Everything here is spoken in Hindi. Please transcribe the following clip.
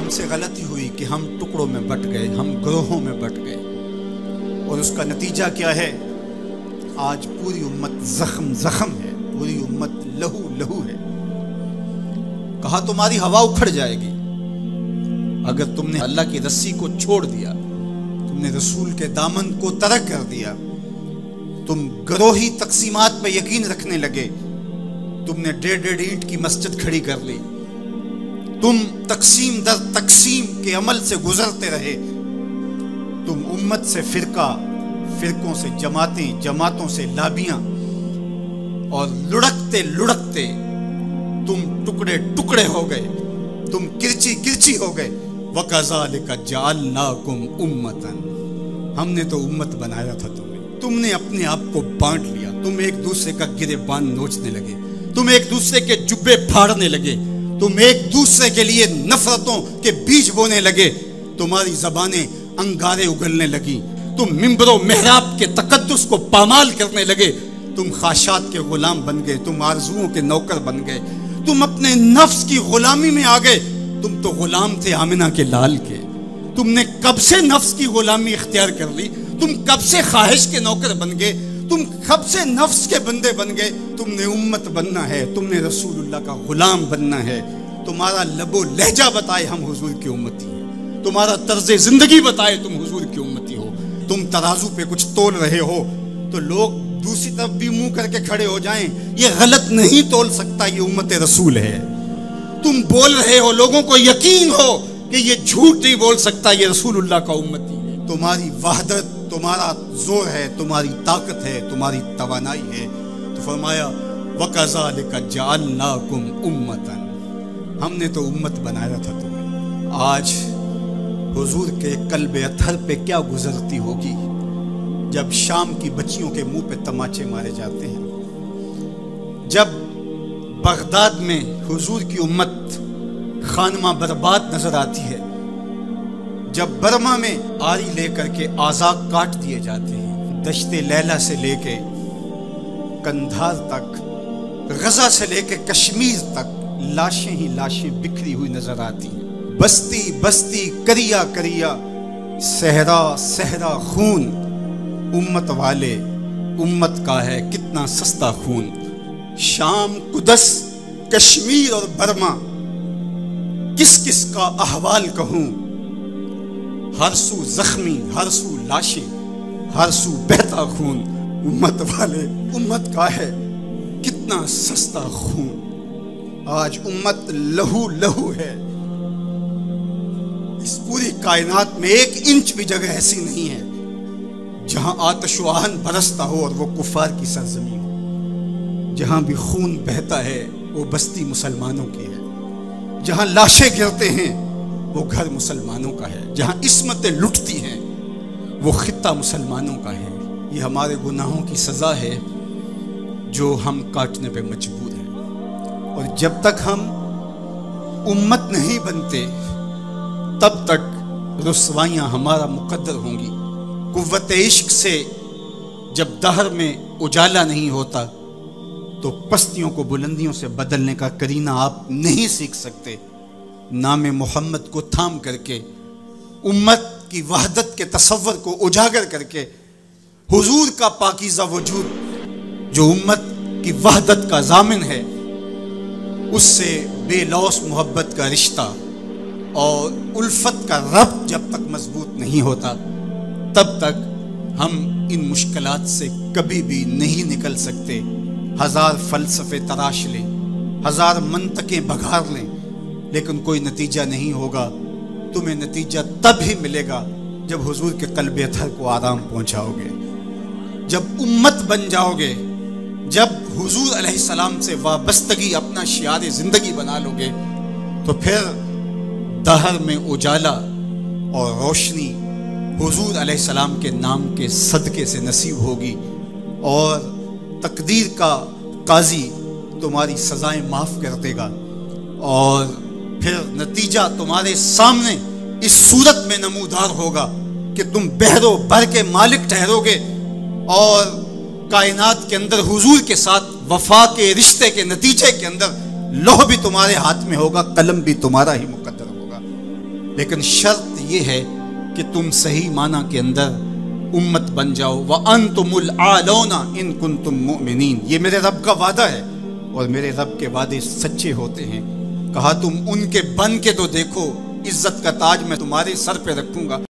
हमसे गलती हुई कि हम टुकड़ों में बट गए, हम ग्रोहों में बट गए, और उसका नतीजा क्या है? आज पूरी उम्मत जख्म जख्म है, पूरी उम्मत लहू लहू है। कहा तुम्हारी हवा उखड़ जाएगी अगर तुमने अल्लाह की रस्सी को छोड़ दिया, तुमने रसूल के दामन को तरक कर दिया, तुम ग्रोही तकसीमात पे यकीन रखने लगे, तुमने 1.5 ईंट की मस्जिद खड़ी कर ली, तुम तकसीम दर तकसीम के अमल से गुजरते रहे, तुम उम्मत से फिरका, फिरकों से जमातें, जमातों से लाबियां, और लुढ़कते लुढ़कते तुम टुकड़े टुकड़े हो गए, तुम किरची किरची हो गए। वकज़ालिका जअलनाकुम उम्मतन, हमने तो उम्मत बनाया था तुम्हें, तुमने अपने आप को बांट लिया, तुम एक दूसरे का गिरेबान नोचने लगे, तुम एक दूसरे के जुब्बे फाड़ने लगे, तुम एक दूसरे के लिए नफरतों के बीज बोने लगे, तुम्हारी जबानें अंगारे उगलने लगी, तुम मिंबरों मेहराब के तकद्दुस को पामाल करने लगे, तुम ख्वाहिशात के गुलाम बन गए, तुम आरजुओं के नौकर बन गए, तुम अपने नफ्स की गुलामी में आ गए। तुम तो गुलाम थे आमिना के लाल के, तुमने कब से नफ्स की गुलामी इख्तियार कर ली, तुम कब से ख्वाहिश के नौकर बन गए, तुम कब से नफ्स के बंदे बन गए। तुमने उम्मत बनना है, तुमने रसूलुल्लाह का गुलाम बनना है। तुम्हारा लबो लहजा बताए हम हुजूर की उम्मती हैं, तुम्हारा तर्ज जिंदगी बताए तुम हुजूर की उम्मती हो। तुम तराजू पे कुछ तोल रहे हो तो लोग दूसरी तरफ भी मुंह करके खड़े हो जाएं, ये गलत नहीं तोल सकता, ये उम्मत रसूल है। तुम बोल रहे हो, लोगों को यकीन हो कि ये झूठ नहीं बोल सकता, ये रसूलुल्लाह का उम्मती है। तुम्हारी वहदत, तुम्हारा जोर है, तुम्हारी ताकत है, तुम्हारी तवानाई है। तो फरमाया वकज़ालिका जअलनाकुम उम्मतन, हमने तो उम्मत बनाया था तुम्हें। आज हुजूर के कल्बे अथर पे क्या गुजरती होगी जब शाम की बच्चियों के मुंह पे तमाचे मारे जाते हैं, जब बगदाद में हुजूर की उम्मत खानमा बर्बाद नजर आती है, जब बर्मा में आरी लेकर के आज़ाद काट दिए जाते हैं, दश्ते लैला से लेके कंधार तक, गजा से लेके कश्मीर तक लाशें ही लाशें बिखरी हुई नजर आती हैं। बस्ती बस्ती, करिया करिया, सहरा सहरा खून, उम्मत वाले, उम्मत का है कितना सस्ता खून। शाम, कुदस, कश्मीर और बर्मा, किस किस का अहवाल कहूं। हर सू जख्मी, हर सू लाशें, हर सू बहता खून। उम्मत वाले, उम्मत का है कितना सस्ता खून। आज उम्मत लहू लहू है। इस पूरी कायनात में 1 इंच भी जगह ऐसी नहीं है जहां आतिश व आहन बरसता हो और वो कुफार की सरजमी हो। जहां भी खून बहता है वो बस्ती मुसलमानों की है, जहां लाशें गिरते हैं वो घर मुसलमानों का है, जहां इस्मतें लुटती हैं वो खित्ता मुसलमानों का है। ये हमारे गुनाहों की सजा है जो हम काटने पे मजबूर हैं। और जब तक हम उम्मत नहीं बनते तब तक रुसवाइयां हमारा मुकद्दर होंगी। कुव्वत इश्क से जब दहर में उजाला नहीं होता तो पस्तियों को बुलंदियों से बदलने का करीना आप नहीं सीख सकते। नाम मोहम्मद को थाम करके, उम्मत की वहदत के तसव्वुर को उजागर करके, हुजूर का पाकीज़ा वजूद जो उम्मत की वहदत का जामिन है, उससे बेलौस मोहब्बत का रिश्ता और उल्फत का रब्त जब तक मजबूत नहीं होता तब तक हम इन मुश्किलात से कभी भी नहीं निकल सकते। 1000 फलसफे तराश लें, 1000 मंतकें बघार लें, लेकिन कोई नतीजा नहीं होगा। तुम्हें नतीजा तब ही मिलेगा जब हुजूर के कल्बे अथर को आराम पहुंचाओगे, जब उम्मत बन जाओगे, जब हुजूर अलैहिस्सलाम से वाबस्तगी अपना शियार जिंदगी बना लोगे, तो फिर दहर में उजाला और रोशनी हुजूर अलैहिस्सलाम के नाम के सदके से नसीब होगी, और तकदीर का काजी तुम्हारी सजाएं माफ कर देगा, और फिर नतीजा तुम्हारे सामने इस सूरत में नमूदार होगा कि तुम बहरो भर के मालिक ठहरोगे, और कायनात के अंदर हुजूर के साथ वफा के रिश्ते के नतीजे के अंदर लौह भी तुम्हारे हाथ में होगा, कलम भी तुम्हारा ही मुकद्दर होगा। लेकिन शर्त यह है कि तुम सही माना के अंदर उम्मत बन जाओ। व अंतुमुल आलौना इन कुंतुम मुमिनीन, ये मेरे रब का वादा है और मेरे रब के वादे सच्चे होते हैं। कहा तुम उनके बन के तो देखो, इज्जत का ताज मैं तुम्हारे सर पे रखूंगा।